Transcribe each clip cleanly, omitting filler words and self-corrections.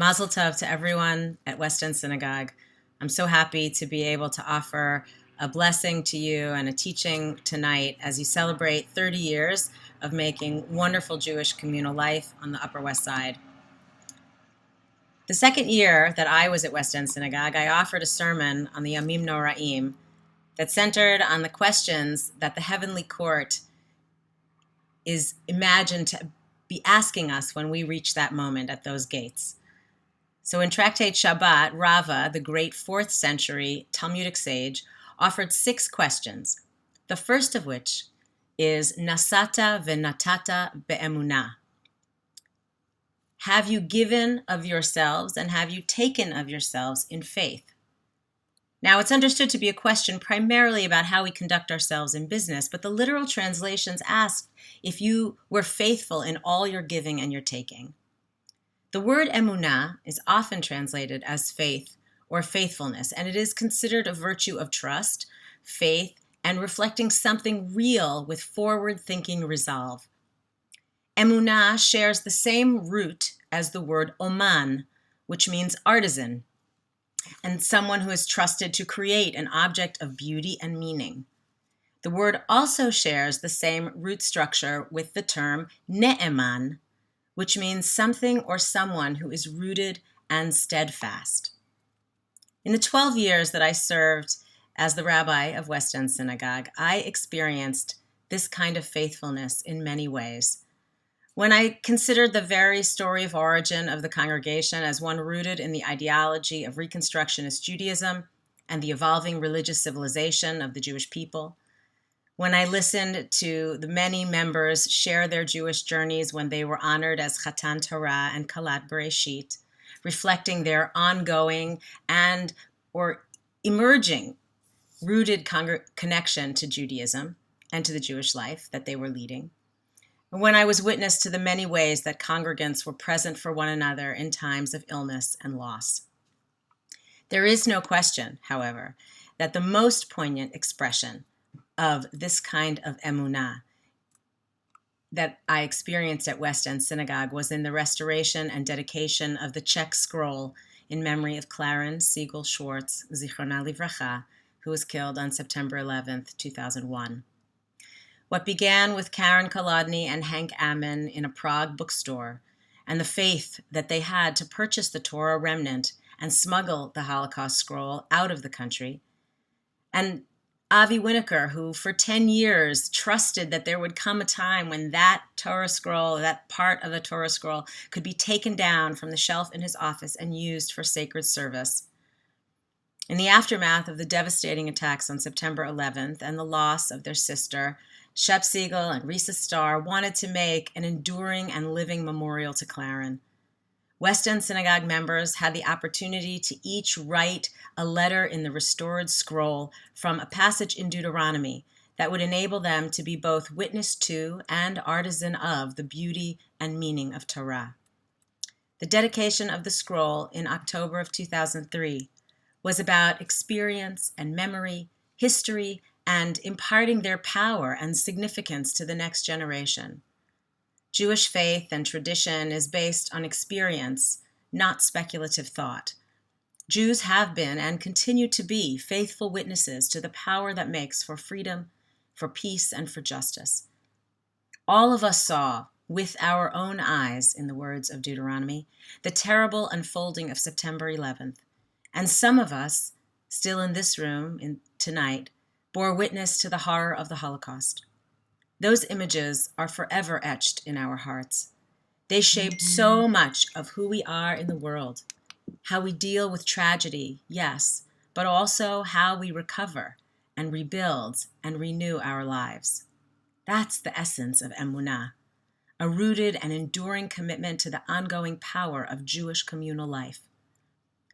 Mazel tov to everyone at West End Synagogue. I'm so happy to be able to offer a blessing to you and a teaching tonight as you celebrate 30 years of making wonderful Jewish communal life on the Upper West Side. The second year that I was at West End Synagogue, I offered a sermon on the Yamim Noraim that centered on the questions that the heavenly court is imagined to be asking us when we reach that moment at those gates. So in Tractate Shabbat, Rava, the great 4th century Talmudic sage, offered 6 questions, the first of which is Nasata v'natata be'emunah. Have you given of yourselves and have you taken of yourselves in faith? Now, it's understood to be a question primarily about how we conduct ourselves in business, but the literal translations ask if you were faithful in all your giving and your taking. The word emunah is often translated as faith or faithfulness, and it is considered a virtue of trust, faith, and reflecting something real with forward-thinking resolve. Emunah shares the same root as the word oman, which means artisan, and someone who is trusted to create an object of beauty and meaning. The word also shares the same root structure with the term ne'eman, which means something or someone who is rooted and steadfast. In the 12 years that I served as the rabbi of West End Synagogue, I experienced this kind of faithfulness in many ways. When I considered the very story of origin of the congregation as one rooted in the ideology of Reconstructionist Judaism and the evolving religious civilization of the Jewish people, when I listened to the many members share their Jewish journeys when they were honored as Chatan Torah and Kalat Bereshit, reflecting their ongoing and or emerging rooted connection to Judaism and to the Jewish life that they were leading, and when I was witness to the many ways that congregants were present for one another in times of illness and loss. There is no question, however, that the most poignant expression of this kind of emunah that I experienced at West End Synagogue was in the restoration and dedication of the Czech scroll in memory of Clarence Siegel Schwartz, Zichrona Livracha, who was killed on September 11th, 2001. What began with Karen Kolodny and Hank Ammon in a Prague bookstore, and the faith that they had to purchase the Torah remnant and smuggle the Holocaust scroll out of the country, and Avi Winokur, who for 10 years trusted that there would come a time when that Torah scroll, that part of the Torah scroll, could be taken down from the shelf in his office and used for sacred service. In the aftermath of the devastating attacks on September 11th and the loss of their sister, Shep Siegel and Risa Starr wanted to make an enduring and living memorial to Claren. West End Synagogue members had the opportunity to each write a letter in the restored scroll from a passage in Deuteronomy that would enable them to be both witness to and artisan of the beauty and meaning of Torah. The dedication of the scroll in October of 2003 was about experience and memory, history, and imparting their power and significance to the next generation. Jewish faith and tradition is based on experience, not speculative thought. Jews have been and continue to be faithful witnesses to the power that makes for freedom, for peace, and for justice. All of us saw, with our own eyes, in the words of Deuteronomy, the terrible unfolding of September 11th, and some of us, still in this room tonight, bore witness to the horror of the Holocaust. Those images are forever etched in our hearts. They shaped so much of who we are in the world, how we deal with tragedy, yes, but also how we recover and rebuild and renew our lives. That's the essence of emunah, a rooted and enduring commitment to the ongoing power of Jewish communal life.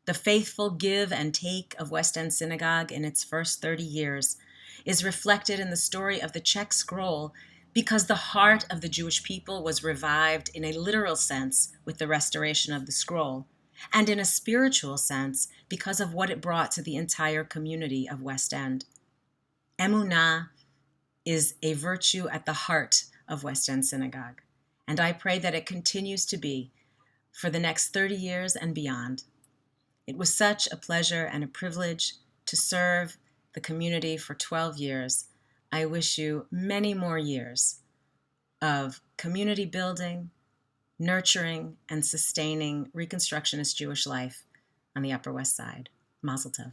The faithful give and take of West End Synagogue in its first 30 years is reflected in the story of the Czech scroll because the heart of the Jewish people was revived in a literal sense with the restoration of the scroll, and in a spiritual sense because of what it brought to the entire community of West End. Emunah is a virtue at the heart of West End Synagogue, and I pray that it continues to be for the next 30 years and beyond. It was such a pleasure and a privilege to serve the community for 12 years. I wish you many more years of community building, nurturing, and sustaining Reconstructionist Jewish life on the Upper West Side. Mazel tov.